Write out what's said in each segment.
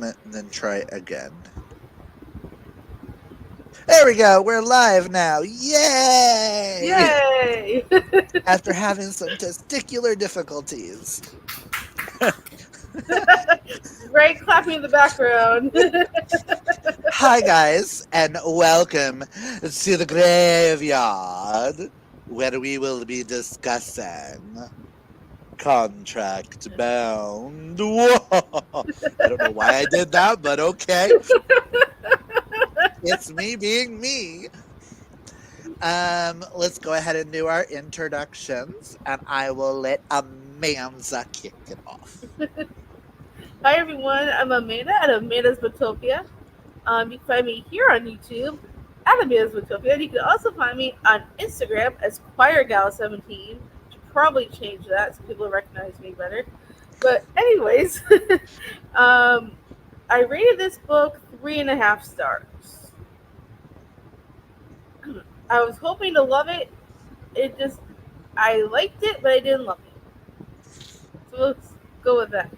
moment and then try again. There we go. We're live now. Yay! Yay! After having some testicular difficulties. Great clapping in the background. Hi, guys, and welcome to the graveyard where we will be discussing contract bound. Whoa. I don't know why I did that, but okay. It's me being me. Let's go ahead and do our introductions, and I will let Amanda kick it off. Hi everyone, I'm Amanda at Amanda's Botopia. You can find me here on YouTube at Amanda's Botopia. And you can also find me on Instagram as ChoirGal17. Should probably change that so people recognize me better. But anyways, um, I rated this book 3.5 stars. I was hoping to love it. I liked it, but I didn't love it. So let's go with that.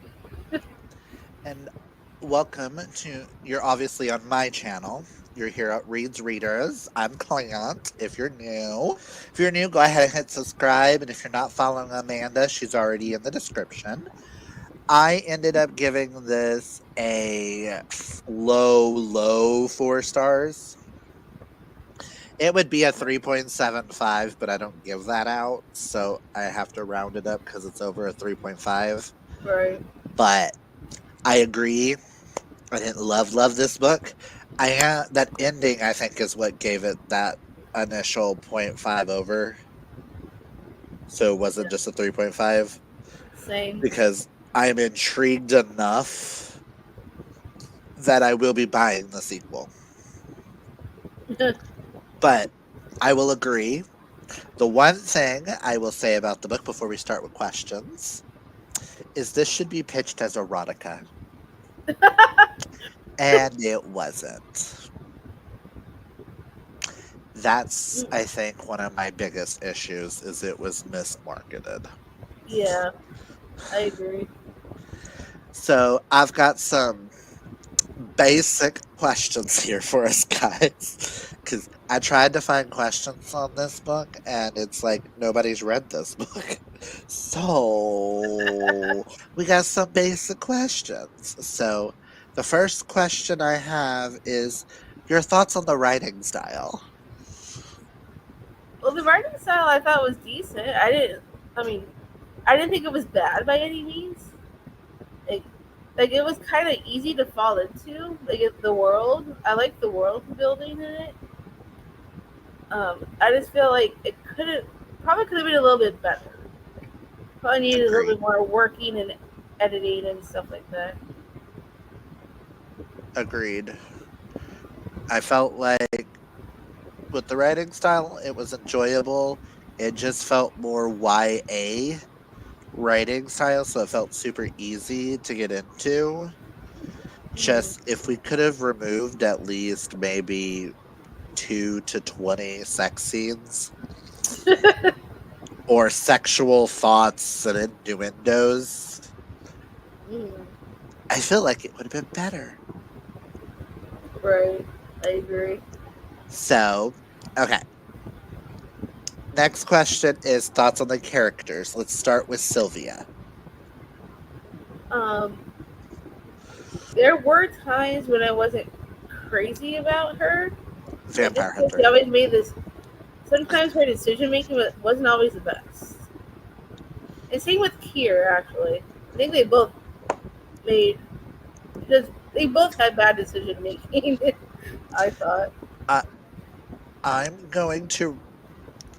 And welcome to, you're obviously on my channel. You're here at Reads Readers. I'm Clint. If you're new, go ahead and hit subscribe. And if you're not following Amanda, she's already in the description. I ended up giving this a low 4 stars. It would be a 3.75, but I don't give that out, so I have to round it up because it's over a 3.5. Right. But I agree. I didn't love this book. That ending, I think, is what gave it that initial 0.5 over. So it wasn't just a 3.5. Same. Because I'm intrigued enough that I will be buying the sequel. But I will agree. The one thing I will say about the book before we start with questions is this should be pitched as erotica. And it wasn't. That's, I think, one of my biggest issues is it was mismarketed. Yeah, I agree. So I've got some basic questions here for us guys, because I tried to find questions on this book and it's like nobody's read this book. So we got some basic questions. So the first question I have is your thoughts on the writing style. Well, the writing style I thought was decent. I mean, I didn't think it was bad by any means. Like, like it was kind of easy to fall into. The world, I like the world building in it. I just feel like probably could have been a little bit better. Probably needed a little Agreed. bit more working and editing and stuff like that. Agreed. I felt like with the writing style it was enjoyable. It just felt more YA writing style, so it felt super easy to get into. Mm. Just if we could have removed at least maybe 2 to 20 sex scenes or sexual thoughts and innuendos, Mm. I feel like it would have been better. Right, I agree. So, okay. Next question is thoughts on the characters. Let's start with Sylvia. Um, there were times when I wasn't crazy about her. Like just Vampire because she Hunter. always made this. Sometimes her decision making wasn't always the best. And same with Kier, actually. I think they both made because they both had bad decision making. I thought. I, I'm going to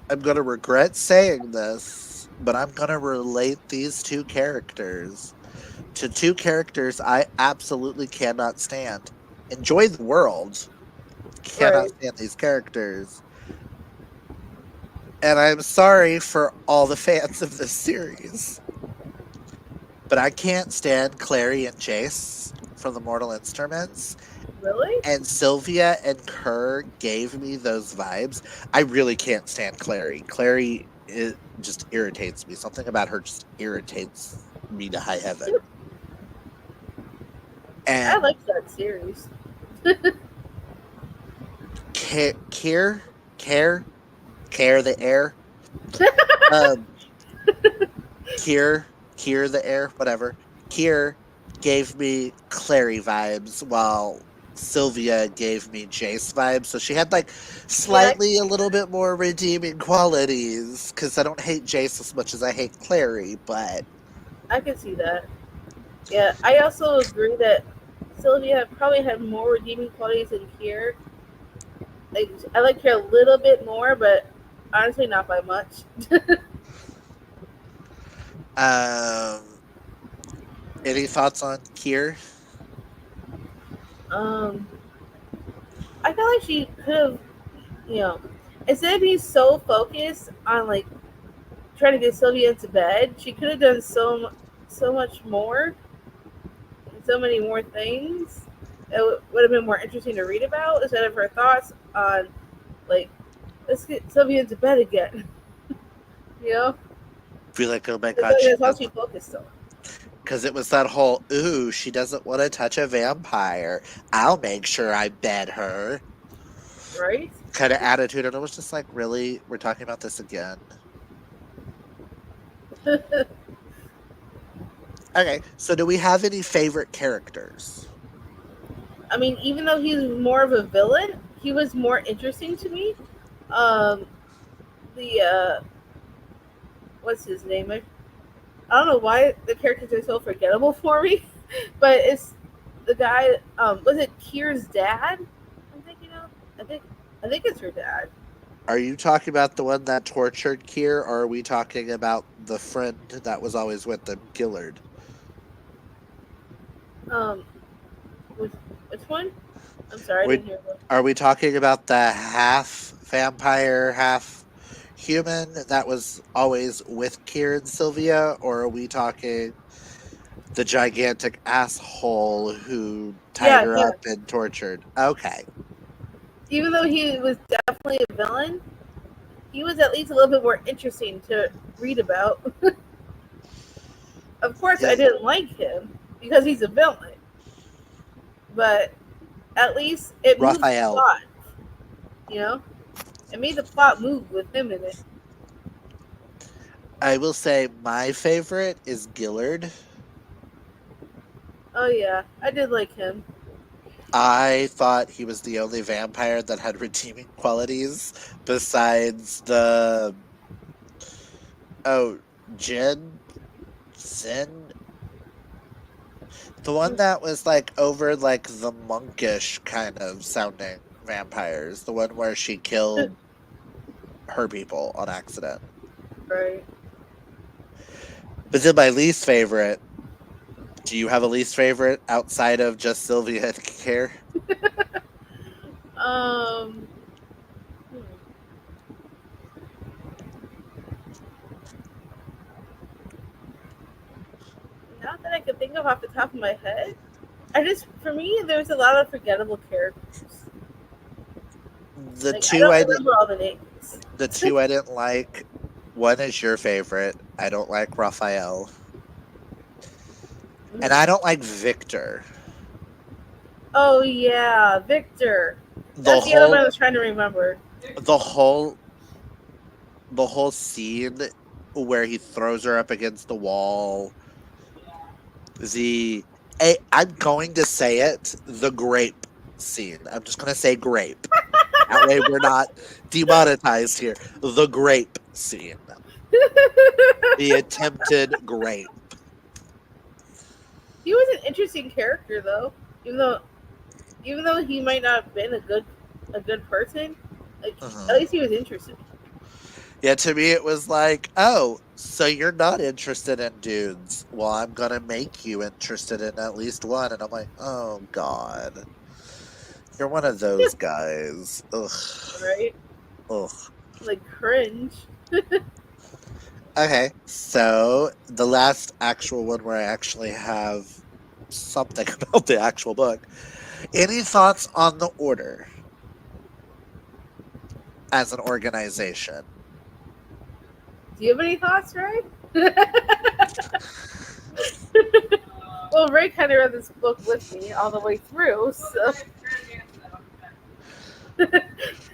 I'm going to regret saying this, but I'm going to relate these two characters to two characters I absolutely cannot stand. Enjoy the world. Cannot Right. stand these characters. And I'm sorry for all the fans of this series. But I can't stand Clary and Chase from the Mortal Instruments. Really? And Sylvia and Kerr gave me those vibes. I really can't stand Clary. Clary just irritates me. Something about her just irritates me to high heaven. I And like that series. Care, care, care the air. Um, Kier, Kier the air, whatever. Kier gave me Clary vibes, while Sylvia gave me Jace vibes. So she had like Yeah, slightly a little bit more redeeming qualities. Because I don't hate Jace as much as I hate Clary, but I can see that. Yeah, I also agree that Sylvia probably had more redeeming qualities than Kier. Like, I like her a little bit more, but honestly, not by much. um, any thoughts on Kier? um, I feel like she could have, you know, instead of being so focused on like trying to get Sylvia into bed, she could have done so much more, and so many more things. It would have been more interesting to read about instead of her thoughts on like, let's get Sylvia into bed again. You know, Feel like, oh my that's god, she all doesn't. she focused on, Because it was that whole, ooh, she doesn't want to touch a vampire. I'll make sure I bed her right? kind of attitude. And it was just like, really? We're talking about this again? Okay, so do we have any favorite characters? I mean, even though he's more of a villain, he was more interesting to me. Um, the what's his name? I don't know why the characters are so forgettable for me, but it's the guy. Was it Kier's dad? I'm thinking of. I think I think it's her dad. Are you talking about the one that tortured Kier, or are we talking about the friend that was always with them, Gillard? Um, which which one? I'm sorry, I We, didn't hear that. are we talking about the half vampire, half human that was always with Kier and Sylvia, or are we talking the gigantic asshole who tied Yeah, her him. up and tortured? Okay. Even though he was definitely a villain, he was at least a little bit more interesting to read about. Of course, I Yeah, didn't like him because he's a villain, but at least it moves the Raphael. plot. You know, it made the plot move with him in it. I will say my favorite is Gillard. Oh yeah, I did like him. I thought he was the only vampire that had redeeming qualities besides the oh Jin Sin, the one that was like over like the monkish kind of sounding vampires, the one where she killed her people on accident. Right. But then my least favorite. Do you have a least favorite outside of just Sylvia and Care? Um. hmm, Not that I can think of off the top of my head. I just, for me, there's a lot of forgettable characters. The Like I two don't I did, remember all the names. the two I didn't like. One is your favorite. I don't like Raphael, and I Mhm. don't like Victor. Oh yeah, Victor. The That's the other one whole, I was trying to remember. the whole, the whole scene where he throws her up against the wall. The I'm going to say it. The grape scene. I'm just going to say grape. That way we're not demonetized here. The grape scene. The attempted grape. He was an interesting character though, even though even though he might not have been a good person. Like at Uh-huh. least he was interesting. Yeah, to me it was like, oh, so you're not interested in dudes. Well, I'm gonna make you interested in at least one. And I'm like, oh god. You're one of those guys. Ugh. Right? Ugh. Like cringe. Okay, so the last actual one where I actually have something about the actual book. Any thoughts on the order as an organization? Do you have any thoughts, right? Well, Ray kind of read this book with me all the way through, so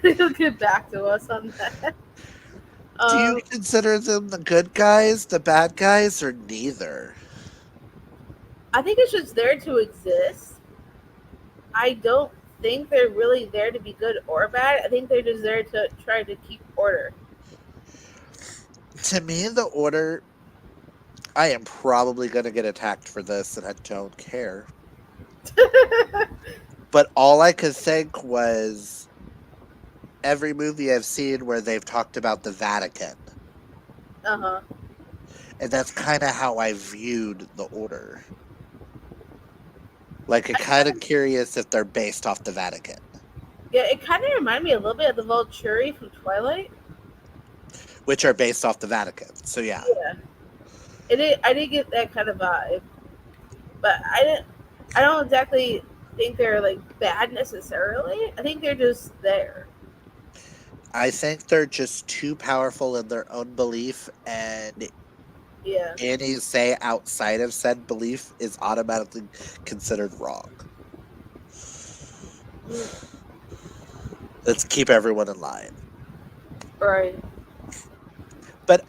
he'll get back to us on that. Do you Um, consider them the good guys, the bad guys, or neither? I think it's just there to exist. I don't think they're really there to be good or bad. I think they're just there to try to keep order. To me, the order, I am probably going to get attacked for this, and I don't care. But all I could think was every movie I've seen where they've talked about the Vatican. Uh huh. And that's kind of how I viewed the order. Like, I'm kind of curious if they're based off the Vatican, Yeah, it kind of reminded me a little bit of the Volturi from Twilight. which are based off the Vatican. So, yeah. Yeah, I did get that kind of vibe, but I didn't. I don't exactly think they're like bad necessarily. I think they're just there. I think they're just too powerful in their own belief, and Yeah. any say outside of said belief is automatically considered wrong. Mm, Let's keep everyone in line. right. But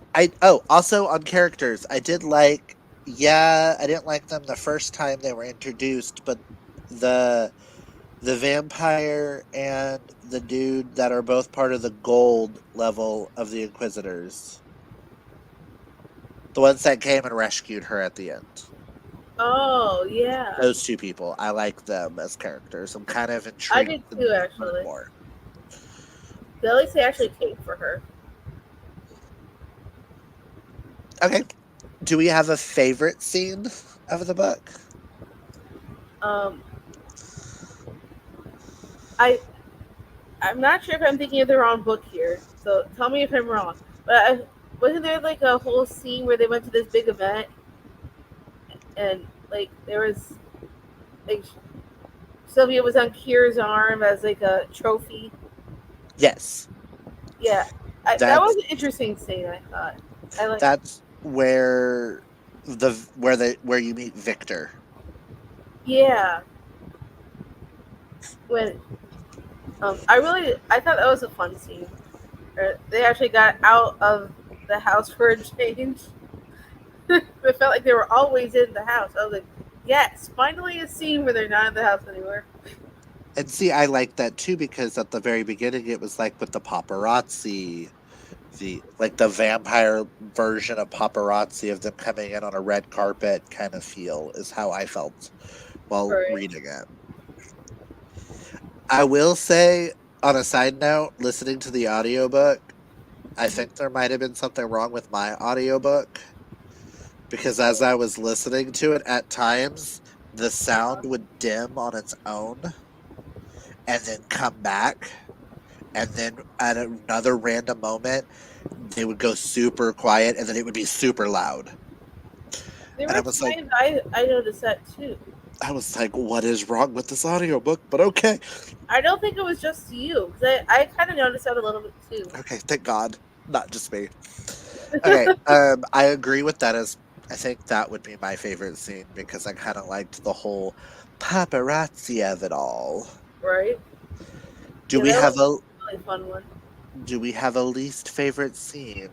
also on characters, I did like, yeah, I didn't like them the first time they were introduced, but the the vampire and the dude that are both part of the gold level of the Inquisitors. The ones that came and rescued her at the end. Oh yeah, Those two people, I like them as characters. I'm kind of I intrigued did to too learn actually. more. At least they actually came for her. Okay. Do we have a favorite scene of the book? Um, I I'm not sure if I'm thinking of the wrong book here, so tell me if I'm wrong. But wasn't there like a whole scene where they went to this big event and like there was like Sylvia was on Kier's arm as like a trophy? Yes. Yeah, that was That's an interesting scene. I thought. I like. that's where you meet Victor. Yeah, when I thought that was a fun scene. They actually got out of the house for a change. It felt like they were always in the house. I was like, yes, finally a scene where they're not in the house anymore. And see, I like that too because at the very beginning it was like with the paparazzi, the vampire version of paparazzi of them coming in on a red carpet kind of feel is how I felt while Right. reading it. I will say, on a side note, listening to the audiobook, I think there might have been something wrong with my audiobook because as I was listening to it at times, the sound would dim on its own and then come back. And then at another random moment, they would go super quiet and then it would be super loud. There And were times I noticed that too. I was like, what is wrong with this audiobook? But okay. I don't think it was just you because I kind of noticed that a little bit too. Okay, thank God. Not just me. Okay, I agree with that as I think that would be my favorite scene because I kind of liked the whole paparazzi of it all. Right? Do Yeah, we that have was a a really fun one. do we have a least favorite scene?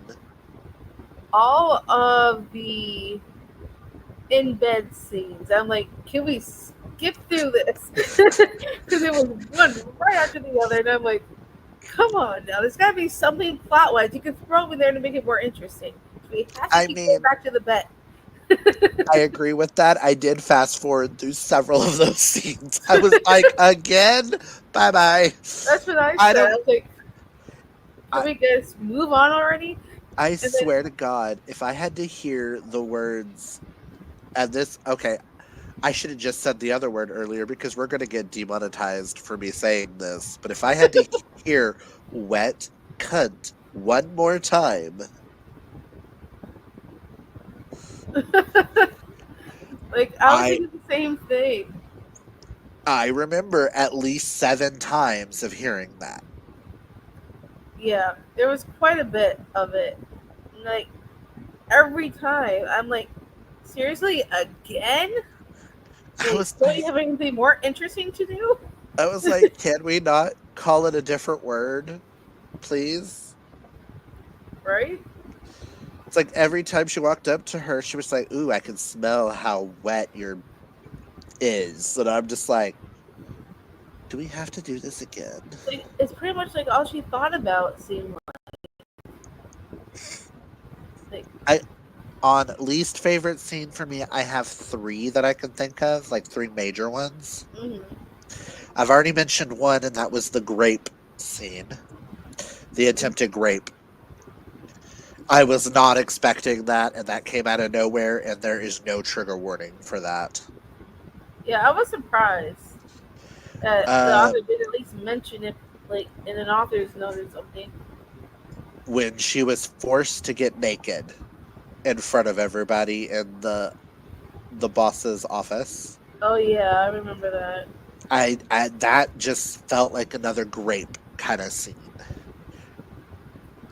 All of the in bed scenes. I'm like, can we skip through this? Because it was one right after the other, and I'm like, come on now, there's got to be something plot wise you can throw in there to make it more interesting. We have to I keep going mean, back to the bed. I agree with that. I did fast forward through several of those scenes. I was like, again, bye bye. That's what I I said. don't. I was like, can I, we just move on already? I And then, swear to God, if I had to hear the words at this, okay, I should have just said the other word earlier because we're going to get demonetized for me saying this. But if I had to hear wet cunt one more time, like, I was I thinking the same thing. I remember at least 7 times of hearing that. Yeah, there was quite a bit of it. Like, every time, I'm like, seriously, again? I Wait, was don't you like, have anything more interesting to do? can we not call it a different word, please? Right? It's like every time she walked up to her, she was like, "Ooh, I can smell how wet your is," and I'm just like, "Do we have to do this again?" It's pretty much like all she thought about seemed like. I On least favorite scene for me, I have three that I can think of, like three major ones. Mm-hmm. I've already mentioned one, and that was the grape scene, the attempted grape. I was not expecting that, and that came out of nowhere, and there is no trigger warning for that. Yeah, I was surprised that the author Um, did at least mention it, like in an author's note or something. when she was forced to get naked in front of everybody in the boss's office, Oh yeah, I remember that. I that just felt like another grape kind of scene.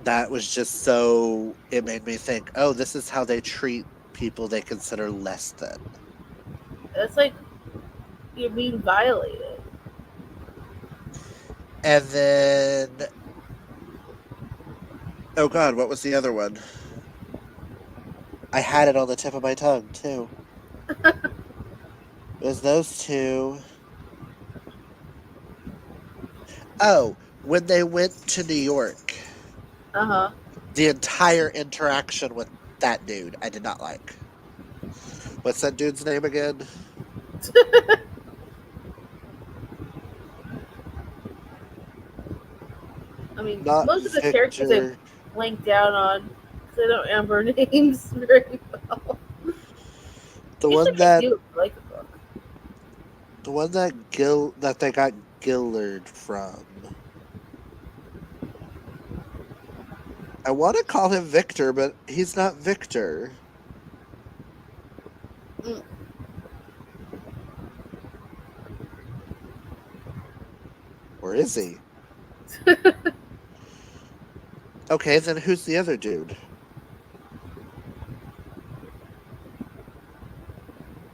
That was just so, it made me think, oh, this is how they treat people they consider less than. It's like you're being violated. And then, oh god, what was the other one? I had it on the tip of my tongue too. It was those two. Oh, when they went to New York, Uh huh. the entire interaction with that dude I did not like. What's that dude's name again? I mean, Not most of the characters I Victor. blanked out on because I don't remember names very well. The Usually one I that do like a book. that they got Gillard from. I want to call him Victor, but he's not Victor. Mm. Or is he? Okay, then who's the other dude?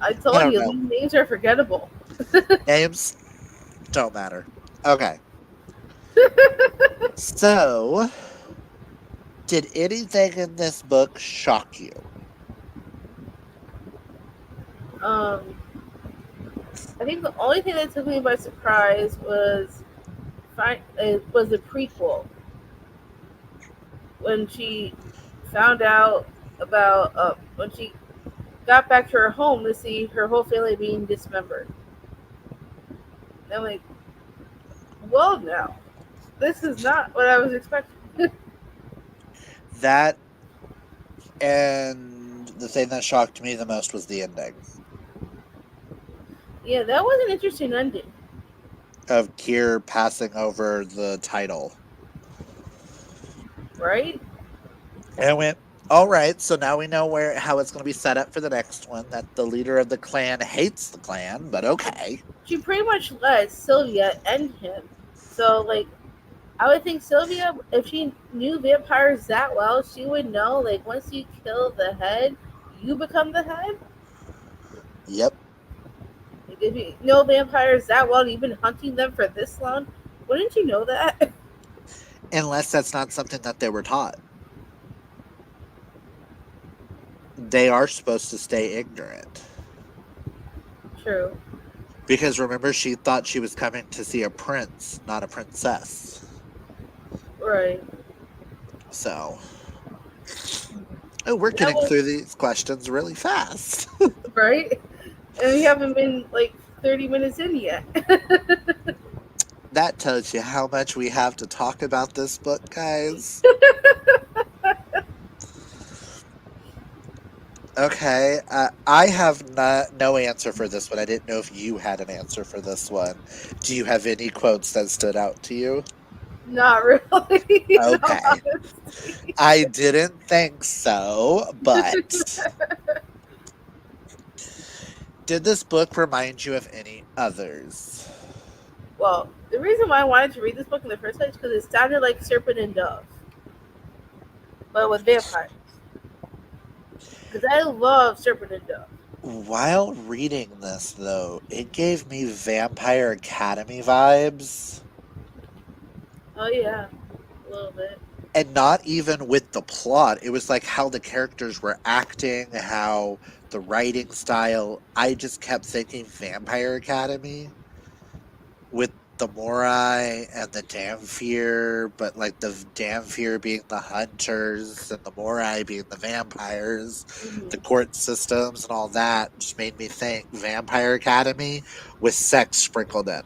I I told don't you know. these names are forgettable. Names don't matter. Okay. So, did anything in this book shock you? um, I think the only thing that took me by surprise was the prequel when she found out about when she got back to her home to see her whole family being dismembered. And I'm like, well, now this is not what I was expecting. That, and the thing that shocked me the most was the ending Yeah, that was an interesting ending, of Kier passing over the title. right? And I went, all right, so now we know where how it's going to be set up for the next one. That the leader of the clan hates the clan, but okay. She pretty much let Sylvia end him. So, like, I would think Sylvia, if she knew vampires that well, she would know, like, once you kill the head, you become the head. Yep. Like, if you know vampires that well and you've been hunting them for this long, wouldn't you know that? Unless that's not something that they were taught. They are supposed to stay ignorant. True. Because remember, she thought she was coming to see a prince, not a princess. Right. So, oh, we're That getting was through these questions really fast. right. And we haven't been like 30 minutes in yet. That tells you how much we have to talk about this book, guys. Okay, I have no answer for this one. I didn't know if you had an answer for this one. Do you have any quotes that stood out to you? Not really. No, Okay, honestly. I didn't think so, but did this book remind you of any others? Well, the reason why I wanted to read this book in the first place is because it sounded like Serpent and Dove, but with vampires. Because I love Serpent and Dove. While reading this, though, it gave me Vampire Academy vibes. Oh yeah, a little bit. And not even with the plot. It was like how the characters were acting, how the writing style. I just kept thinking Vampire Academy with the Morai and the Damphir, but like the Damphir being the hunters and the Morai being the vampires, the Hmm. court systems and all that just made me think Vampire Academy with sex sprinkled in.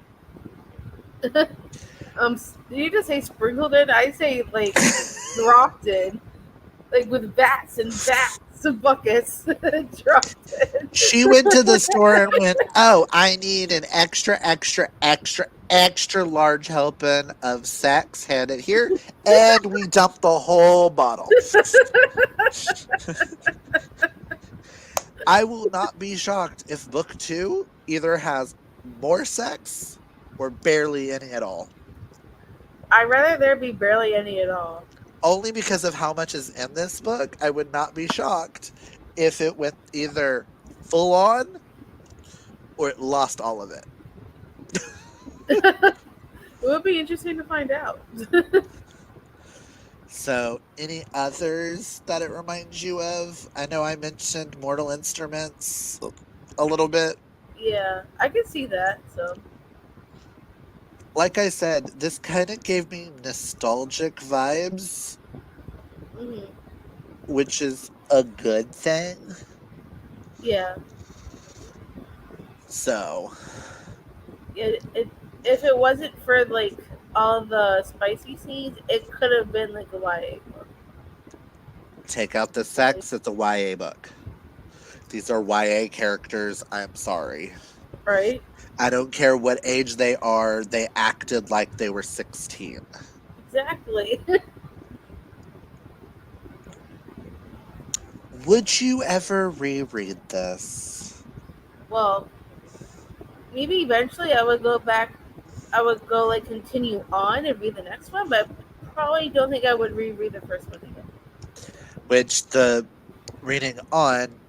Did you just say sprinkled in? I say like dropped in, like with vats and vats of buckets dropped in. She went to the store and went, "Oh, I need an extra, extra, extra, extra large helping of sex. Hand it here." And we dumped the whole bottle. I will not be shocked if book two either has more sex or barely any at all. I'd rather there be barely any at all. Only because of how much is in this book, I would not be shocked if it went either full on or it lost all of it. It would be interesting to find out. So, any others that it reminds you of? I know I mentioned Mortal Instruments a little bit. Yeah, I can see that. So, Like I said, this kind of gave me nostalgic vibes, hmm, which is a good thing. yeah, So, it if it wasn't for like all the spicy scenes, it could have been like a YA book. take out the Like, sex, it's a YA book. These are YA characters. I'm sorry. right? I don't care what age they are, they acted like they were 16. Exactly. Would you ever reread this? Well, maybe eventually I would go back. I would go like continue on and read the next one, but I probably don't think I would reread the first one again. Which the reading on,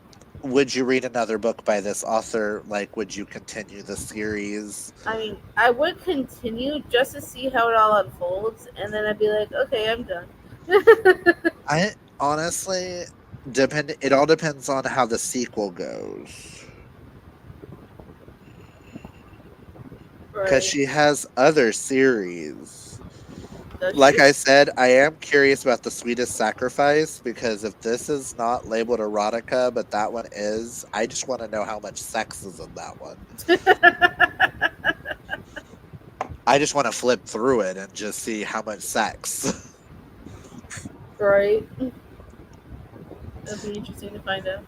would you read another book by this author? Like, would you continue the series? I mean, I would continue just to see how it all unfolds, and then I'd be like, okay, I'm done. I honestly depend. It all depends on how the sequel goes. Because Right? she has other series. Does Like she? I said, I am curious about the sweetest sacrifice because if this is not labeled erotica, but that one is, I just want to know how much sex is in that one. I just want to flip through it and just see how much sex. Right? That'd be interesting to find out.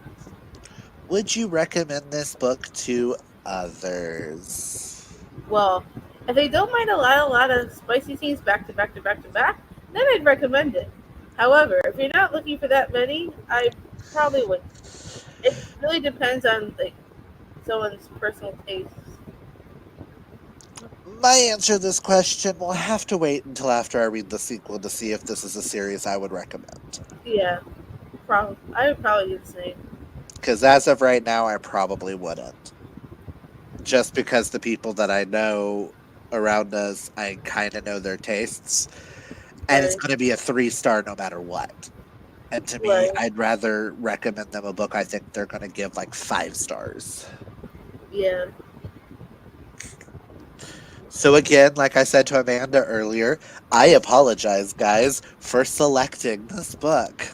Would you recommend this book to others? Well, if they don't mind a lot of spicy scenes back to back to back to back, then I'd recommend it. However, if you're not looking for that many, I probably wouldn't. It really depends on like someone's personal tastes. My answer to this question will have to wait until after I read the sequel to see if this is a series I would recommend. Yeah, probably. I would probably do the same. Because as of right now, I probably wouldn't. Just because the people that I know around us, I kind of know their tastes. And it's Right. going to be a 3-star no matter what. And to me, Right. I'd rather recommend them a book I think they're going to give like 5 stars. Yeah. So again, like I said to Amanda earlier, I apologize, guys, for selecting this book.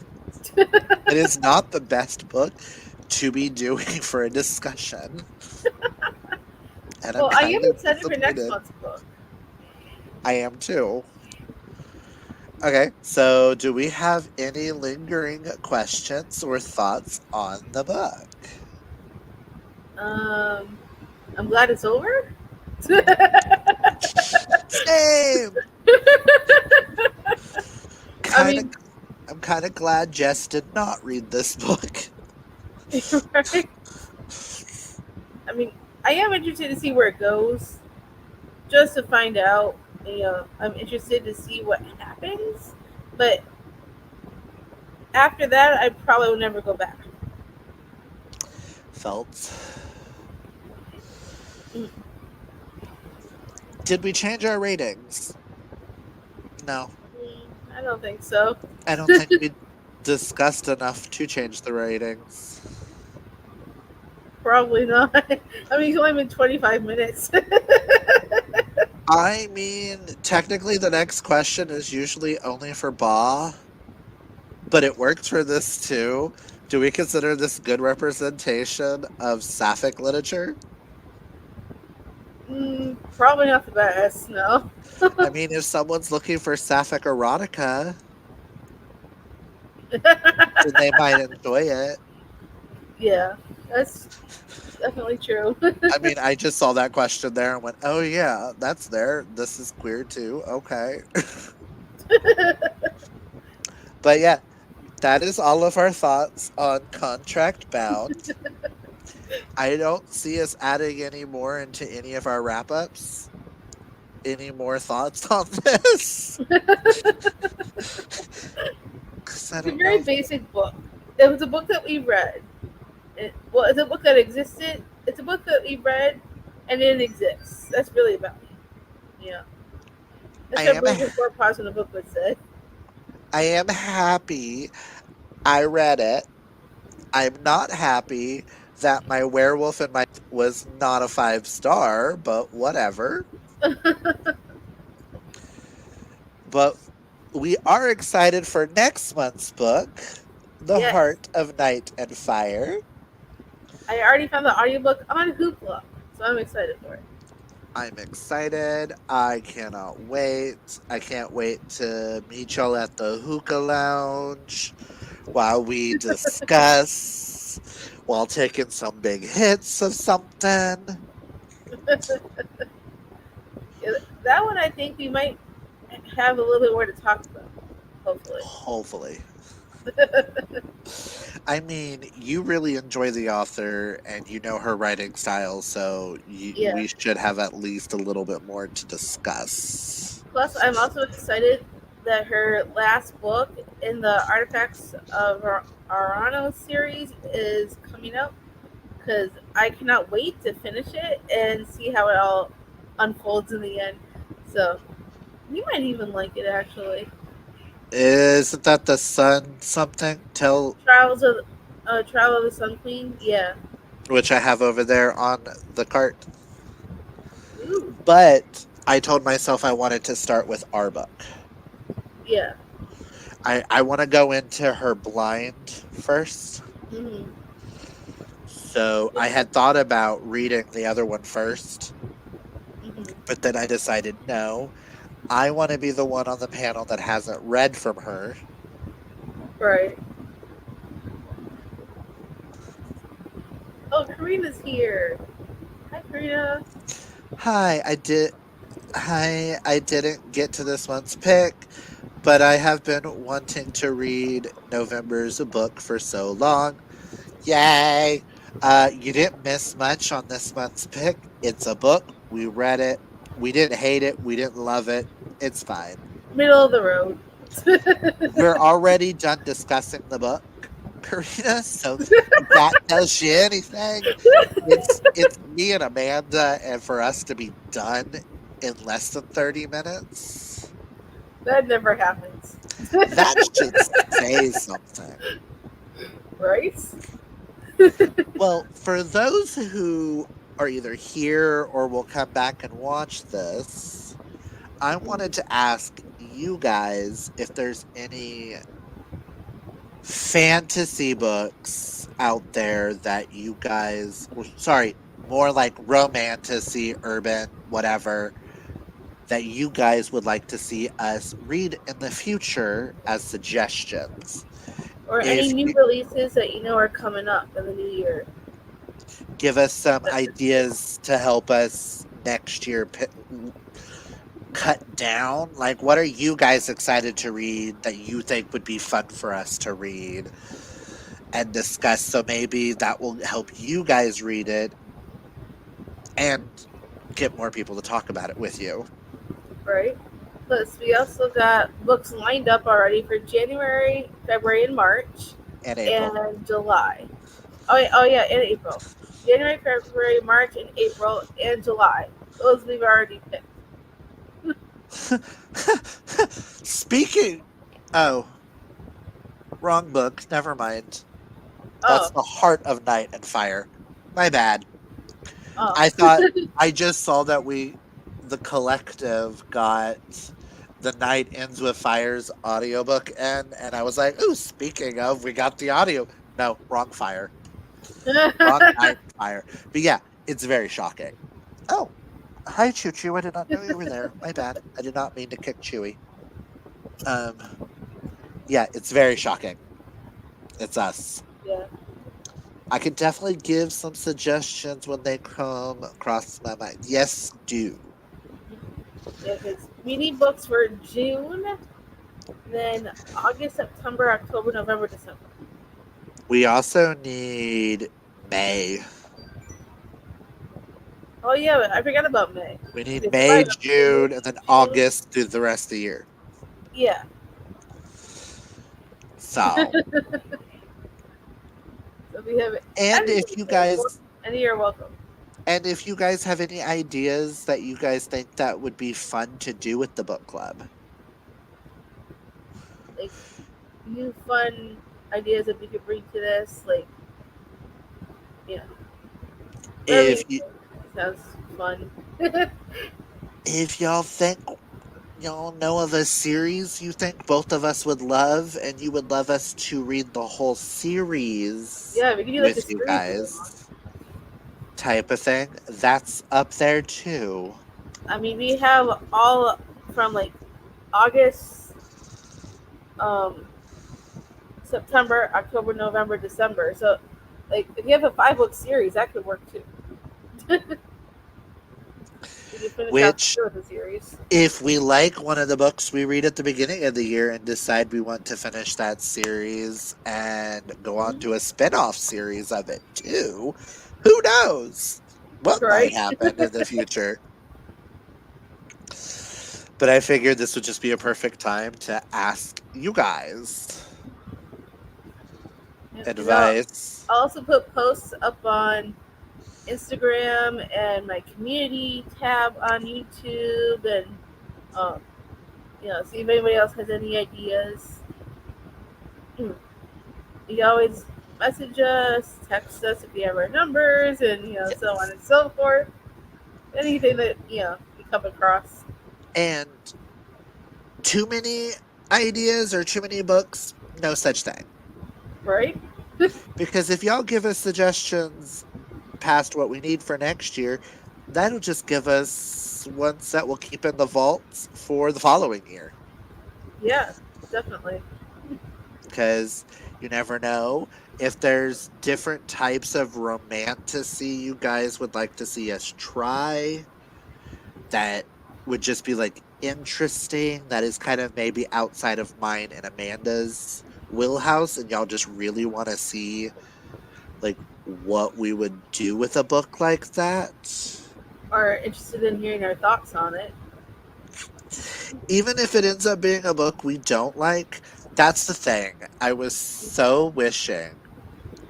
It is not the best book to be doing for a discussion, and I'm Well, I kind am of excited for next disappointed. month's book. I am too. Okay, so do we have any lingering questions or thoughts on the book? Um, I'm glad it's over. Same. I Kind of. mean, I'm kind of glad Jess did not read this book. right? I mean, I am interested to see where it goes, just to find out. I'm interested to see what happens, but after that, I probably will never go back. felt. Mm, Did we change our ratings? No. I don't think so. I don't think we discussed enough to change the ratings. Probably not. I mean, it's only been 25 minutes. I mean, technically, the next question is usually only for Ba, but it works for this too. Do we consider this good representation of sapphic literature? Probably not the best, no. I mean, if someone's looking for sapphic erotica, then they might enjoy it. Yeah, that's definitely true. I mean, I just saw that question there and went, oh, yeah, that's there. This is queer too. Okay. But yeah, that is all of our thoughts on Contract Bound. I don't see us adding any more into any of our wrap ups. Any more thoughts on this? Because I It's a don't know. very basic book. It was a book that we read. Well, it's a book that existed. It's a book that we read, and it exists. That's really about it. Yeah. I That's what am Bridget Four Parts in the book would say. I am happy I read it. I'm not happy that my werewolf in my was not a 5 star, but whatever. But we are excited for next month's book, The Yes. Heart of Night and Fire. I already found the audiobook on Hoopla, so I'm excited for it. I'm excited. I cannot wait. I can't wait to meet y'all at the hookah lounge while we discuss, while taking some big hits of something. Yeah, that one, I think we might have a little bit more to talk about. Hopefully. Hopefully. I mean, you really enjoy the author and you know her writing style, so Yeah. we should have at least a little bit more to discuss. Plus, I'm also excited that her last book in the Artifacts of Arano series is coming out because I cannot wait to finish it and see how it all unfolds in the end. So, you might even like it actually. Isn't that the sun something? Tell Trial of the Sun Queen. Yeah. which I have over there on the cart. Ooh. But I told myself I wanted to start with our book. Yeah. I want to go into her blind first. Hmm. So I had thought about reading the other one first, Hmm. but then I decided no. I want to be the one on the panel that hasn't read from her. Right. Oh, Karina's here. Hi, Karina. Hi, I did. Hi, I didn't get to this month's pick, but I have been wanting to read November's book for so long. Yay! You didn't miss much on this month's pick. It's a book. We read it. We didn't hate it. We didn't love it. It's fine. Middle of the road. We're already done discussing the book, Karina. So if that tells you anything, it's me and Amanda, and for us to be done in less than 30 minutes, That never happens. that should say something. Right? Well, for those who are either here or will come back and watch this, I wanted to ask you guys if there's any fantasy books out there that you guys, or sorry, more like romantasy, urban, whatever, that you guys would like to see us read in the future as suggestions. Or any If new you releases that you know are coming up in the new year. give us some ideas to help us next year cut down, like what are you guys excited to read that you think would be fun for us to read and discuss, so maybe that will help you guys read it and get more people to talk about it with you. Right? Plus, we also got books lined up already for January, February, and March, And April. and July. Oh yeah, in April. January, February, March, and April, and July. Those we've already picked. Speaking. Oh, wrong book. Never mind. That's Oh, The Heart of Night and Fire. My bad. oh. I thought I just saw that the collective, got The Night Ends with Fire's audiobook and I was like, ooh, speaking of, we got the audio. No, wrong fire. Wrong night fire. But yeah, it's very shocking. Oh, hi, Choo Choo. I did not know you were there. My bad. I did not mean to kick Chewy. Um, yeah, it's very shocking. It's us. Yeah. I can definitely give some suggestions when they come across my mind. Yes, do. Yeah, because we need books for June, then August, September, October, November, December. We also need May. Oh yeah, I forgot about May. We need Okay, so by May, May, June, and then June, August through the rest of the year. yeah. So, So we have and any if you year, guys any year welcome. and if you guys have any ideas that you guys think that would be fun to do with the book club, Like new fun ideas that we could bring to this, like you know, whatever if you you think sounds fun. if y'all think y'all know of a series you think both of us would love and you would love us to read the whole series Yeah, we can do like a with you series of them. guys, type of thing, that's up there too. I mean, we have all from like August, um, September, October, November, December. So, like, if you have a 5 book series, that could work too. We could finish out the Which, year with a series. if we like one of the books we read at the beginning of the year and decide we want to finish that series and go on Mhm. to a spin-off series of it too, who knows what might Right? happen in the future. But I figured this would just be a perfect time to ask you guys And I'll advice. also put posts up on Instagram and my community tab on YouTube, and um, see if anybody else has any ideas. Mm. You can always message us, text us if you have our numbers, and so on Yes. and so forth. Anything that you come across, And too many ideas or too many books, no such thing. right? Because if y'all give us suggestions past what we need for next year, that'll just give us ones that we'll keep in the vaults for the following year. Yeah, definitely. Because you never know if there's different types of romantasy you guys would like to see us try that would just be like interesting, that is kind of maybe outside of mine and Amanda's wheelhouse, and y'all just really want to see like what we would do with a book like that. Are interested in hearing our thoughts on it. Even if it ends up being a book we don't like, that's the thing. I was so wishing.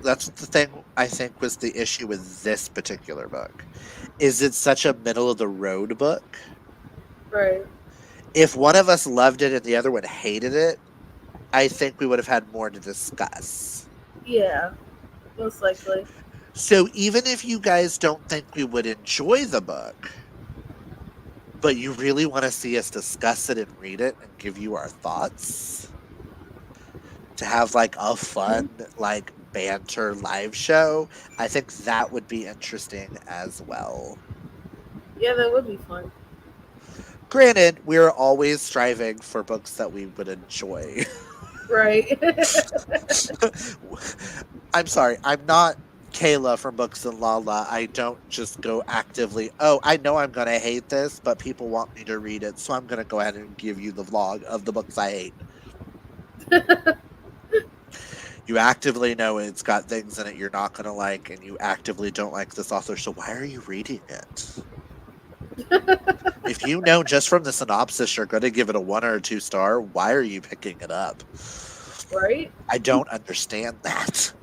That's the thing I think was the issue with this particular book. Is it such a middle of the road book? Right. If one of us loved it and the other one hated it, I think we would have had more to discuss. Yeah, most likely. So even if you guys don't think we would enjoy the book, but you really want to see us discuss it and read it and give you our thoughts, to have like a Mhm. fun like banter live show, I think that would be interesting as well. Yeah, that would be fun. Granted, we're always striving for books that we would enjoy. Right. I'm sorry, I'm not Kayla from Books and Lala. I don't just go actively, oh, I know I'm going to hate this, but people want me to read it, so I'm going to go ahead and give you the vlog of the books I hate. You actively know it's got things in it you're not going to like, and you actively don't like this author, so why are you reading it? If you know just from the synopsis you're going to give it a 1 or 2 star, why are you picking it up? Right. I don't understand that.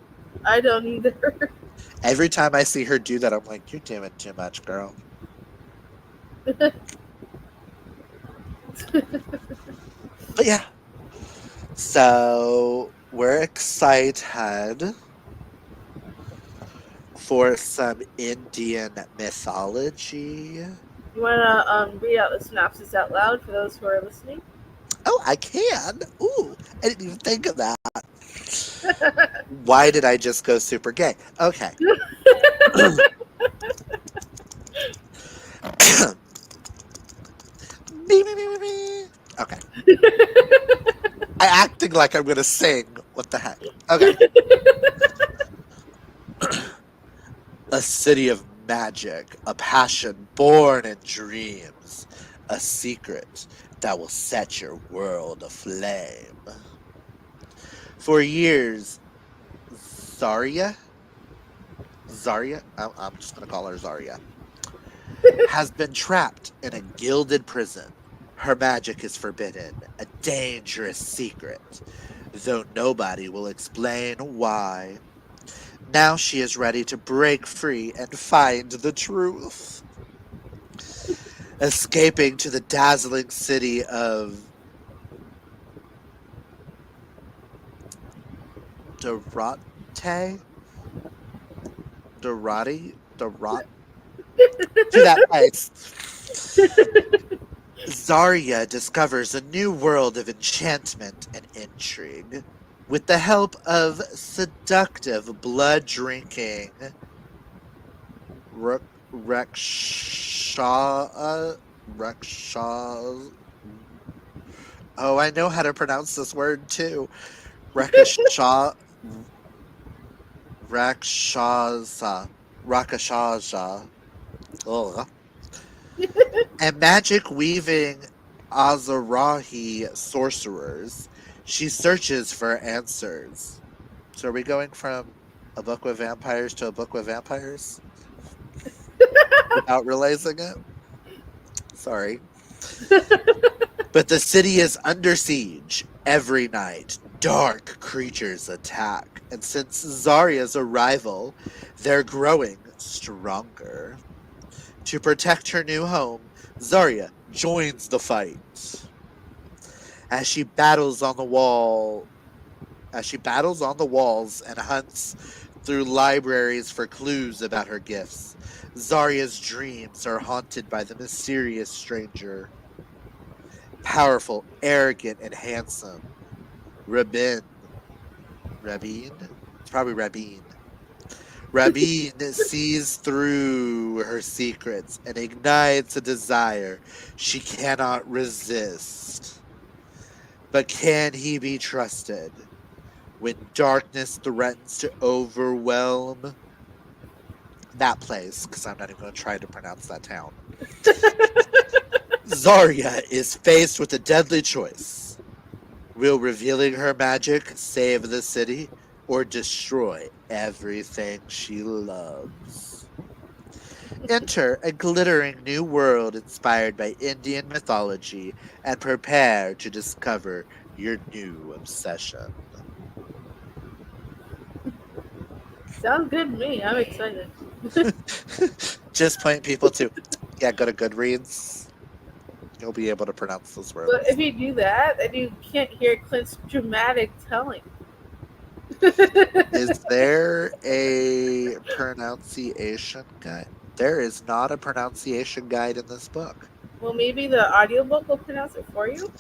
I don't either. Every time I see her do that, I'm like, you're doing too much, girl. But yeah, so we're excited for some Indian mythology. You want to read out the synopsis out loud for those who are listening? Oh, I can. Ooh, I didn't even think of that. Why did I just go super gay? Okay. Me, me, me, me, me. Okay. I acting like I'm gonna sing. What the heck? Okay. A city of magic, a passion born in dreams, a secret that will set your world aflame. For years, Zarya, I'm just gonna call her Zarya, has been trapped in a gilded prison. Her magic is forbidden, a dangerous secret, though nobody will explain why. Now she is ready to break free and find the truth. Escaping to the dazzling city of Dorate, Dorate, to that place. Zarya discovers a new world of enchantment and intrigue. With the help of seductive, blood drinking Reksha, Reksha. Oh, I know how to pronounce this word too. Rekasha, Rakshaza, Rakashaja. Ugh. And magic weaving Azarahi sorcerers. She searches for answers. So are we going from a book with vampires to a book with vampires without realizing it? Sorry. But the city is under siege every night. Dark creatures attack. And since Zarya's arrival, they're growing stronger. To protect her new home, Zarya joins the fight. As she battles on the wall, as she battles on the walls and hunts through libraries for clues about her gifts, Zarya's dreams are haunted by the mysterious stranger. Powerful, arrogant, and handsome. Rabin. Rabin? It's probably Rabin. Rabin sees through her secrets and ignites a desire she cannot resist. But can he be trusted when darkness threatens to overwhelm that place? Because I'm not even going to try to pronounce that town. Zarya is faced with a deadly choice. Will revealing her magic save the city or destroy everything she loves? Enter a glittering new world inspired by Indian mythology and prepare to discover your new obsession. Sounds good to me. I'm excited. Just point people to, yeah, go to Goodreads. You'll be able to pronounce those But words. if you do that, then you can't hear Clint's dramatic telling. Is there a pronunciation guide? There is not a pronunciation guide in this book. Well, maybe the audiobook will pronounce it for you.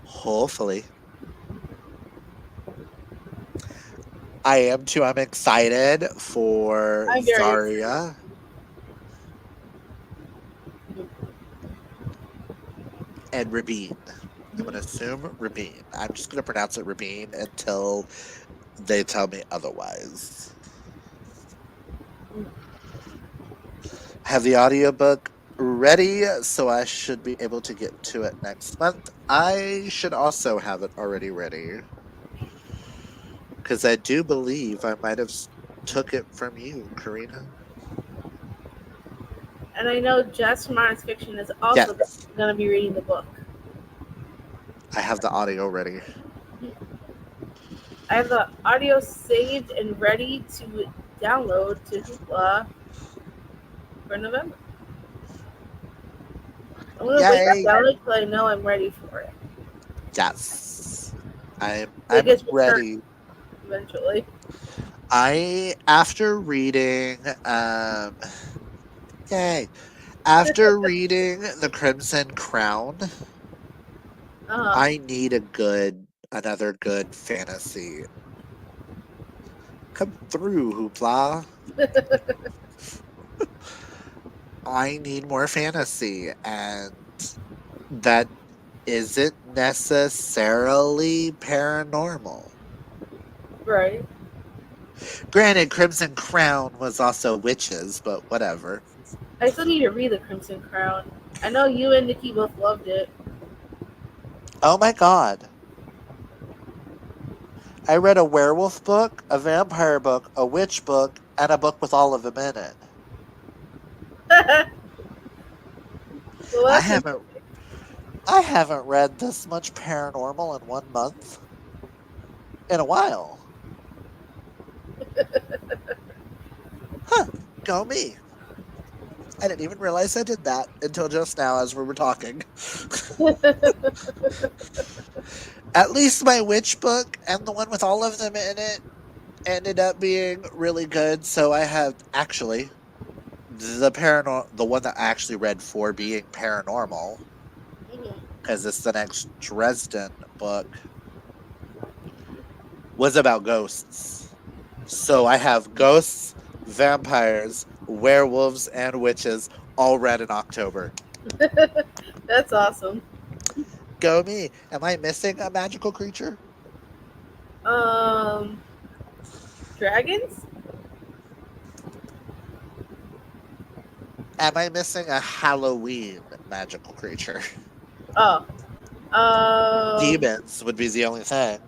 Hopefully. I am too. I'm excited for I'm very excited. Zarya and Rabin. I'm going to assume Rabin. I'm just going to pronounce it Rabin until they tell me otherwise. Have the audiobook ready, so I should be able to get to it next month. I should also have it already ready because I do believe I might have took it from you, Karina. And I know Jess from Honest Fiction is also Yes, going to be reading the book. I have the audio ready. I have the audio saved and ready to download to Hoopla for November. I'm gonna wait to Yay! download till I know I'm ready for it. Yes. So it I'm gets returned ready. eventually. I after reading yay. After reading The Crimson Crown, Uh I need another good fantasy. Come through, Hoopla. huh. I need more fantasy, and that isn't necessarily paranormal. Right. Granted, Crimson Crown was also witches, but whatever. I still need to read the Crimson Crown. I know you and Nikki both loved it. Oh my god. I read a werewolf book, a vampire book, a witch book, and a book with all of them in it. Well, I that's haven't interesting. I haven't read this much paranormal in 1 month in a while. Huh, go me. I didn't even realize I did that until just now as we were talking. At least my witch book and the one with all of them in it ended up being really good. So I have actually the one that I actually read for being paranormal Mhm. because it's the next Dresden book was about ghosts. So I have ghosts, vampires, werewolves, and witches all read in October. That's awesome. Go me. Am I missing a magical creature? Um, Dragons? Am I missing a Halloween magical creature? Oh, um, Demons would be the only thing.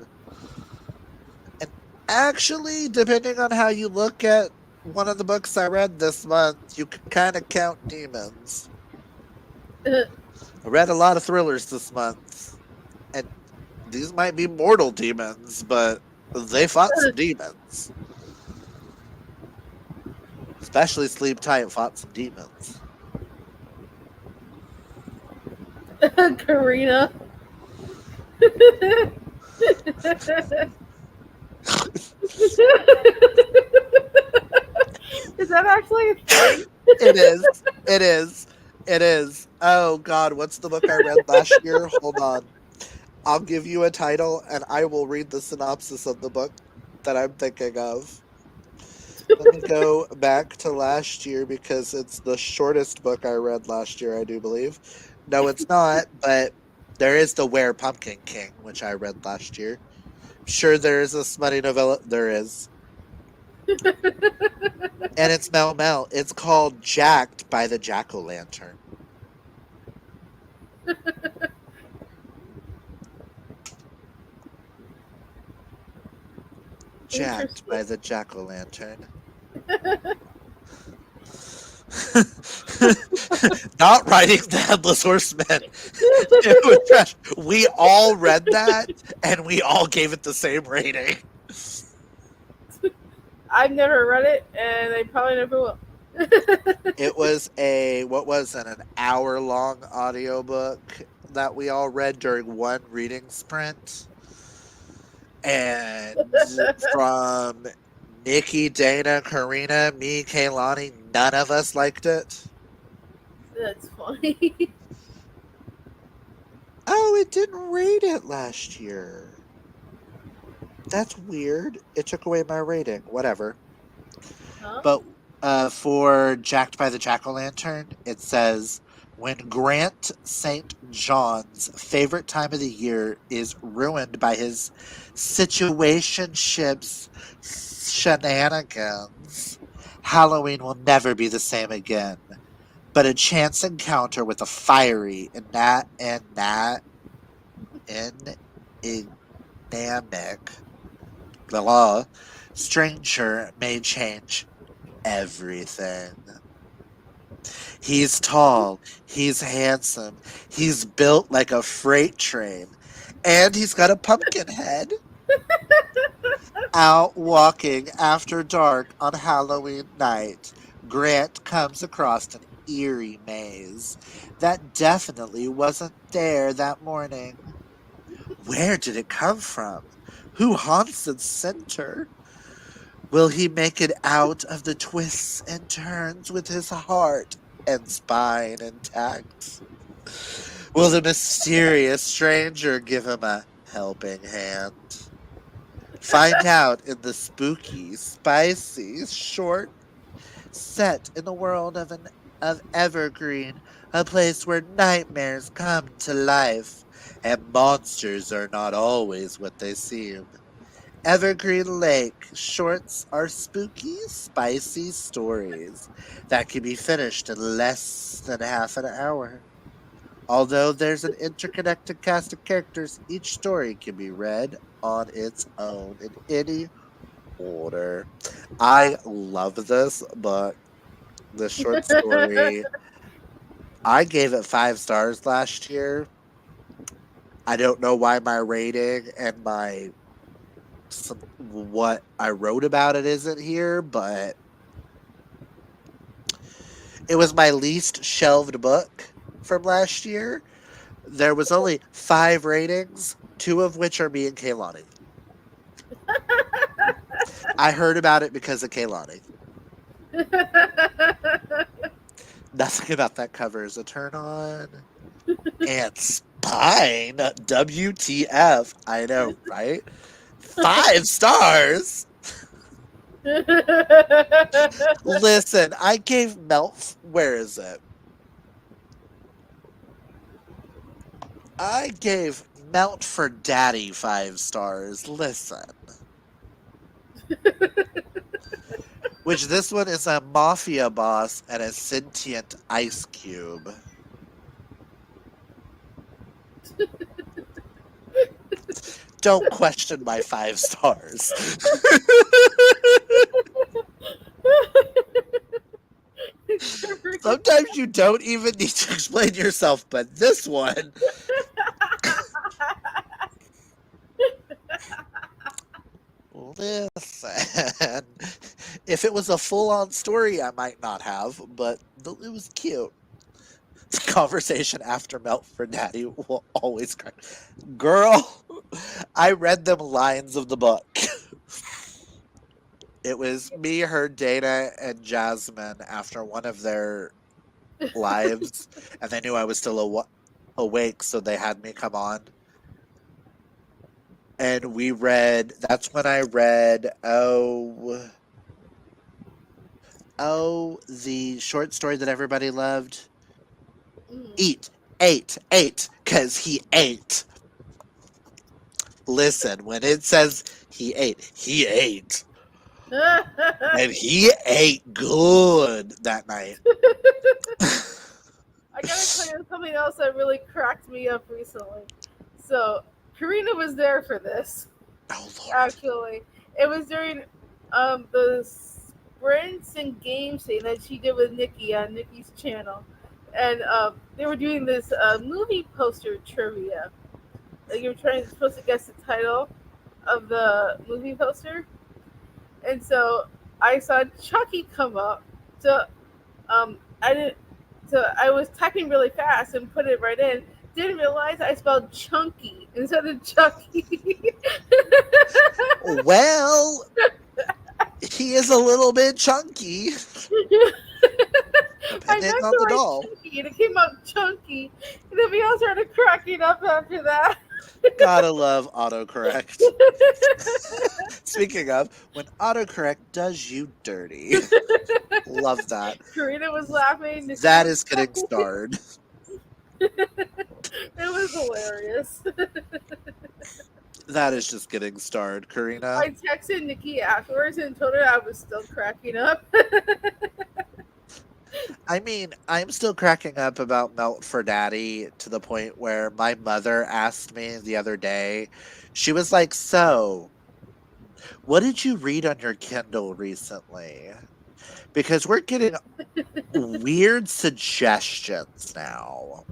And actually, depending on how you look at one of the books I read this month, you could kind of count demons. I read a lot of thrillers this month, and these might be mortal demons, but they fought some demons. Especially Sleep Tight fought some demons. Karina. Is that actually a thing? It is. It is. It is. Oh God, what's the book I read last year? Hold on. I'll give you a title and I will read the synopsis of the book that I'm thinking of. Let me go back to last year because it's the shortest book I read last year, I do believe. No, it's not, but there is the Were Pumpkin King, which I read last year. Sure, there is a smutty novella. There is. And it's Mel Mel. It's called Jacked by the Jack O' Lantern. Jacked Interesting. by the Jack O' Lantern. Not writing the Headless Horseman. It was trash. We all read that and we all gave it the same rating. I've never read it, and I probably never will. It was a what was it, an hour long audiobook that we all read during one reading sprint. And from Nikki, Dana, Karina, me, Kaylani, none of us liked it. That's funny. Oh, it didn't rate it last year. That's weird. It took away my rating. Whatever. Huh? But for Jacked by the Jack O' Lantern, it says when Grant St. John's favorite time of the year is ruined by his situationships shenanigans, Halloween will never be the same again. But a chance encounter with a fiery enigmatic blah, stranger may change everything. He's tall, he's handsome, he's built like a freight train, and he's got a pumpkin head. Out walking after dark on Halloween night, Grant comes across an eerie maze that definitely wasn't there that morning. Where did it come from? Who haunts its center? Will he make it out of the twists and turns with his heart and spine intact? Will the mysterious stranger give him a helping hand? Find out in the spooky, spicy, short set in the world of Evergreen, a place where nightmares come to life and monsters are not always what they seem. Evergreen Lake shorts are spooky, spicy stories that can be finished in less than half an hour. Although there's an interconnected cast of characters, each story can be read on its own in any order. I love this book, this short story. I gave it 5 stars last year. I don't know why my rating and what I wrote about it isn't here, but it was my least shelved book from last year. There was only 5 ratings, 2 of which are me and Kaylani. I heard about it because of Kaylani. Nothing about that cover is a turn on. And spine, WTF. I know, right? 5 stars. Listen, I gave Melt. Where is it? I gave Melt for Daddy 5 stars. Listen. Which this one is a mafia boss and a sentient ice cube. Don't question my 5 stars. Sometimes you don't even need to explain yourself, but this one. Listen. If it was a full on story, I might not have, but it was cute. The conversation after Melt for Daddy will always cry. Girl, I read them lines of the book. It was me, her, Dana, and Jasmine after one of their lives, and they knew I was still awake, so they had me come on. And we read. That's when I read. The short story that everybody loved. Eat, ate, cause he ate. Listen, when it says he ate, and he ate good that night. I gotta tell you something else that really cracked me up recently. So, Karina was there for this. Oh Lord. Actually, it was during the sprints and games thing that she did with Nikki on Nikki's channel, and they were doing this movie poster trivia. Like you were supposed to guess the title of the movie poster, and so I saw Chucky come up. So I didn't. So I was typing really fast and put it right in. Didn't realize I spelled chunky instead of Chucky. Well, he is a little bit chunky, I depending meant on to the write doll. chunky and it came out chunky. And then we all started cracking up after that. Gotta love autocorrect. Speaking of, when autocorrect does you dirty, love that. Karina was laughing. Nikki That was is getting starred. it was hilarious. That is just getting starred, Karina. I texted Nikki afterwards and told her I was still cracking up. I mean, I'm still cracking up about Melt for Daddy to the point where my mother asked me the other day, she was like, "So, what did you read on your Kindle recently?" Because we're getting weird suggestions now.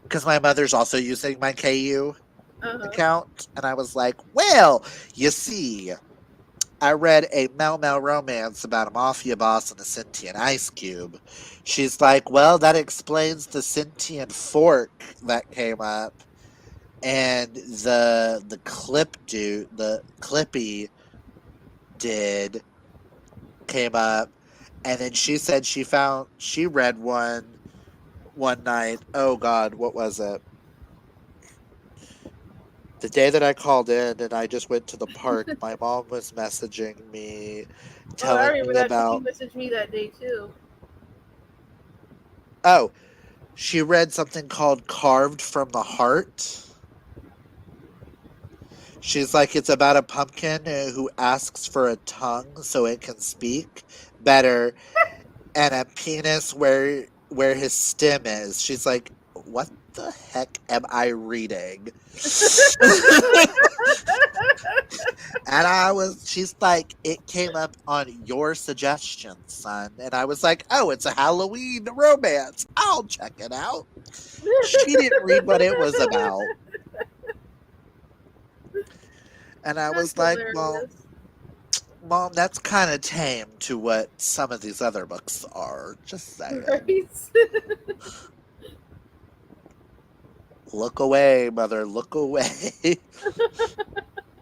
Because my mother's also using my KU Uh-huh. account. And I was like, well, you see, I read a Mel Mel romance about a mafia boss and a sentient ice cube. She's like, well, that explains the sentient fork that came up, and the clip dude, the Clippy did came up, and then she said she read one night. Oh God, what was it? The day that I called in and I just went to the park, my mom was messaging me, Oh, I telling remember me that because you about. messaged me that day too. Oh, she read something called "Carved from the Heart." She's like, it's about a pumpkin who asks for a tongue so it can speak better, and a penis where his stem is. She's like, what the heck am I reading? And she's like, it came up on your suggestion, son. And I was like, oh, it's a Halloween romance. I'll check it out. She didn't read what it was about. And I That's was like, hilarious. Mom, that's kind of tame to what some of these other books are. Just saying. Right? Look away, mother, look away.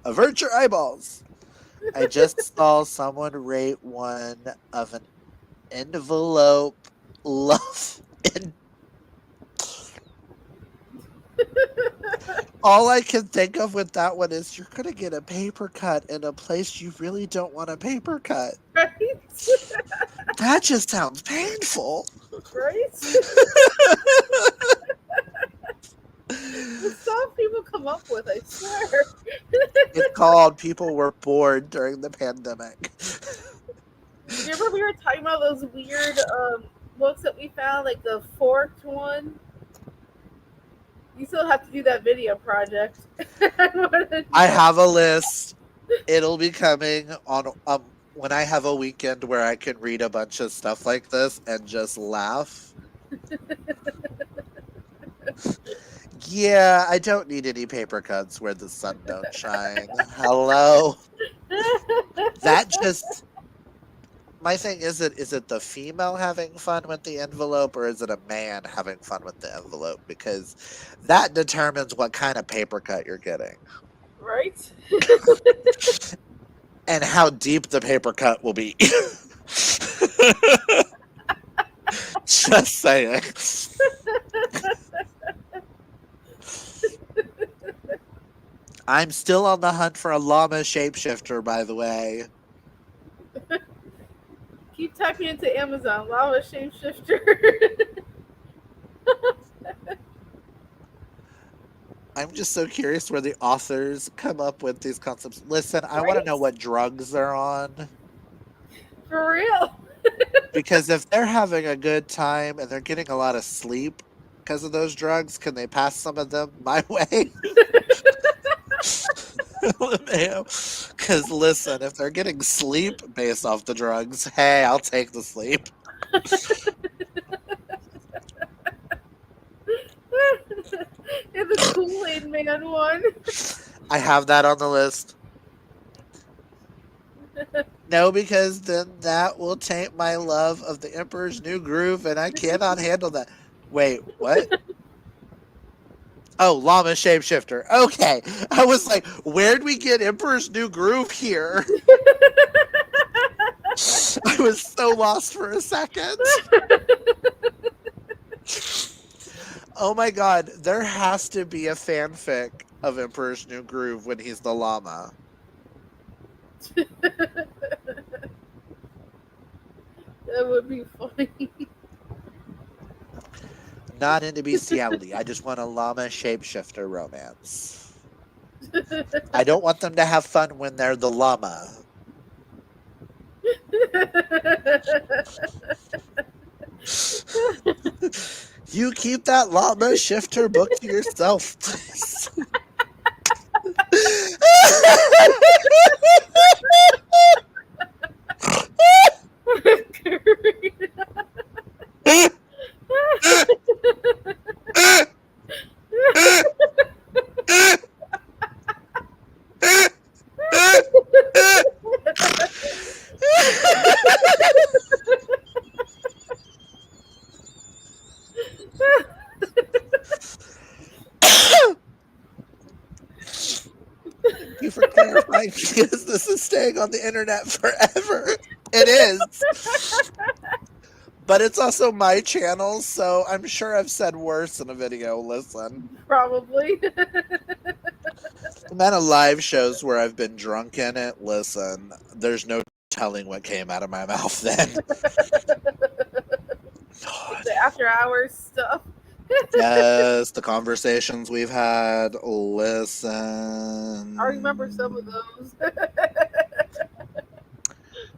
Avert your eyeballs. I just saw someone rate one of an envelope love. And all I can think of with that one is you're going to get a paper cut in a place you really don't want a paper cut. Right? That just sounds painful. Right? The stuff people come up with, I swear. It's called People Were Bored During the Pandemic. Remember we were talking about those weird books that we found, like the forked one? You still have to do that video project. I wanna I know. have a list. It'll be coming on when I have a weekend where I can read a bunch of stuff like this and just laugh. Yeah, I don't need any paper cuts where the sun don't shine. Hello. That just my thing is it the female having fun with the envelope or is it a man having fun with the envelope? Because that determines what kind of paper cut you're getting. Right? And how deep the paper cut will be. Just saying. I'm still on the hunt for a llama shapeshifter, by the way. Keep typing into Amazon, lava shapeshifter. I'm just so curious where the authors come up with these concepts. Listen, I want to know Right? what drugs they're on. For real. Because if they're having a good time and they're getting a lot of sleep because of those drugs, can they pass some of them my way? Because listen, if they're getting sleep based off the drugs, hey, I'll take the sleep. And the Kool-Aid Man one. I have that on the list. No, because then that will taint my love of the Emperor's New Groove, and I cannot handle that. Wait, what? Oh, Llama Shapeshifter. Okay. I was like, where'd we get Emperor's New Groove here? I was so lost for a second. Oh my god, there has to be a fanfic of Emperor's New Groove when he's the llama. That would be funny. Not into bestiality. I just want a llama shapeshifter romance. I don't want them to have fun when they're the llama. You keep that llama shifter book to yourself, please. you for clarifying because this is staying on the internet forever. It is. But it's also my channel, so I'm sure I've said worse in a video. Listen. Probably. The amount of live shows where I've been drunk in it, listen, there's no telling what came out of my mouth then. God. The after hours stuff. Yes, the conversations we've had, I remember some of listen. those.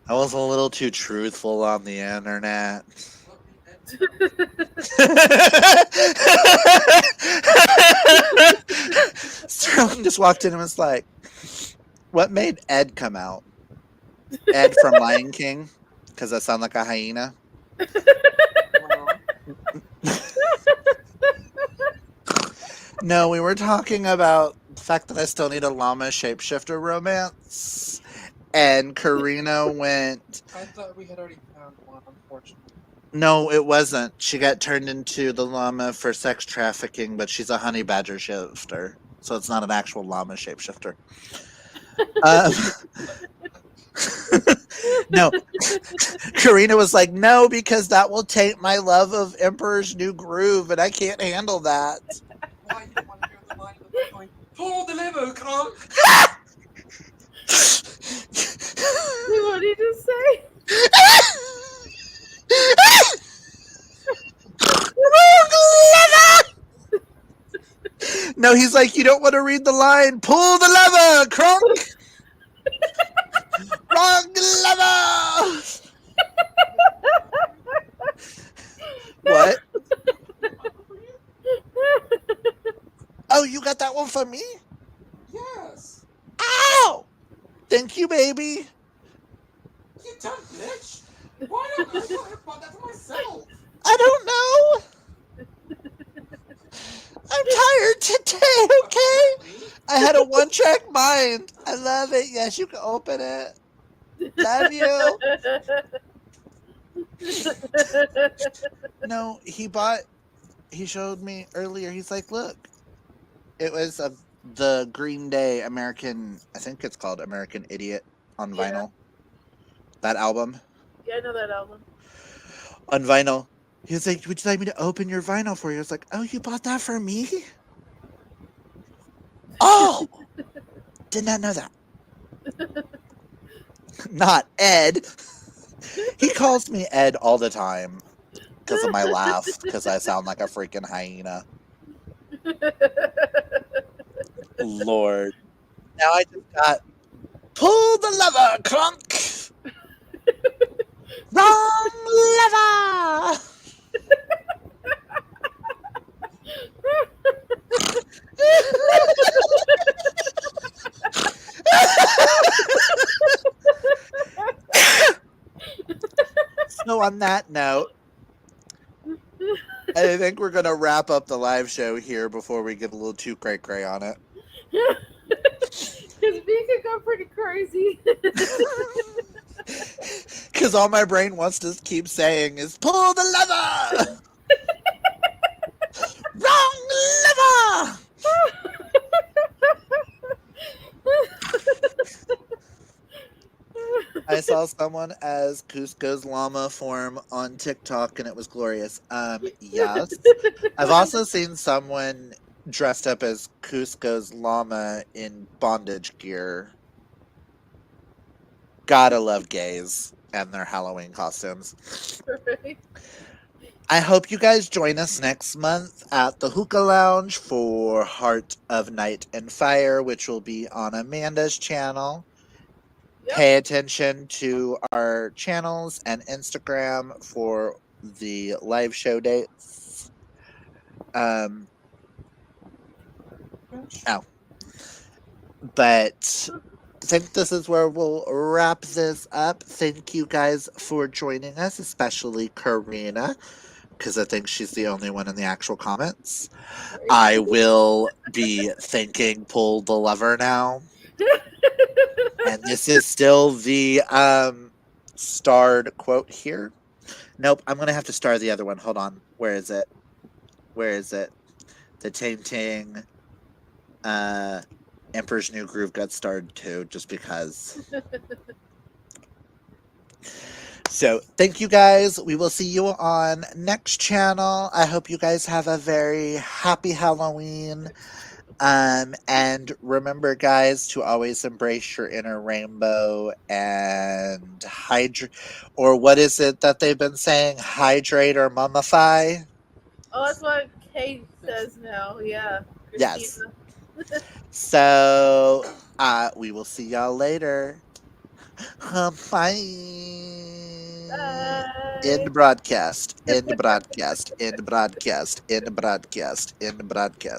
I was a little too truthful on the internet. Sterling just walked in and was like, "What made Ed come out? Ed from Lion King? Because I sound like a hyena." No, we were talking about the fact that I still need a llama shapeshifter romance. And Karina went. I thought we had already found one, unfortunately. No, it wasn't. She got turned into the llama for sex trafficking, but she's a honey badger shifter. So it's not an actual llama shapeshifter. No. Karina was like, no, because that will taint my love of Emperor's New Groove, and I can't handle that. Why you want to hear the line of the going, pull the lever, come! What did you say? No, he's like, you don't want to read the line. Pull the lever, Kronk. Wrong lever. What? Oh, you got that one for me? Yes! Ow! Thank you, baby. You dumb bitch! Why don't I thought I bought that for myself? I don't know. I'm tired today, okay? I had a one-track mind. I love it. Yes, you can open it. Love you. No, he showed me earlier. He's like, look. It was the Green Day American, I think it's called American Idiot on vinyl. That album. Yeah, I know that album. On vinyl. He was like, would you like me to open your vinyl for you? I was like, oh, you bought that for me? Oh! Did not know that. Not Ed. He calls me Ed all the time because of my laugh, because I sound like a freaking hyena. Lord. Now I just got pull the lever, Clunk. Wrong lever. So on that note, I think we're going to wrap up the live show here before we get a little too cray-cray on it. Because me can go pretty crazy. Because all my brain wants to keep saying is, pull the lever! Wrong lever! I saw someone as Cusco's llama form on TikTok and it was glorious. Yes. I've also seen someone dressed up as Cusco's llama in bondage gear. Gotta love gays and their Halloween costumes. Right. I hope you guys join us next month at the Hookah Lounge for Heart of Night and Fire, which will be on Amanda's channel. Yep. Pay attention to our channels and Instagram for the live show dates. But I think this is where we'll wrap this up. Thank you guys for joining us, especially Karina, because I think she's the only one in the actual comments. I will be thanking Pull the Lever now. And this is still the starred quote here. Nope, I'm going to have to star the other one. Hold on. Where is it? The tainting. Emperor's New Groove got started too, just because. So thank you guys. We will see you on next channel. I hope you guys have a very happy Halloween. And remember, guys, to always embrace your inner rainbow and hydrate, or what is it that they've been saying? Hydrate or mummify? Oh, that's what Kate says now. Yeah, Yes. Christina. So, we will see y'all later. Bye. Bye. End broadcast. End broadcast. End broadcast. End broadcast. End broadcast.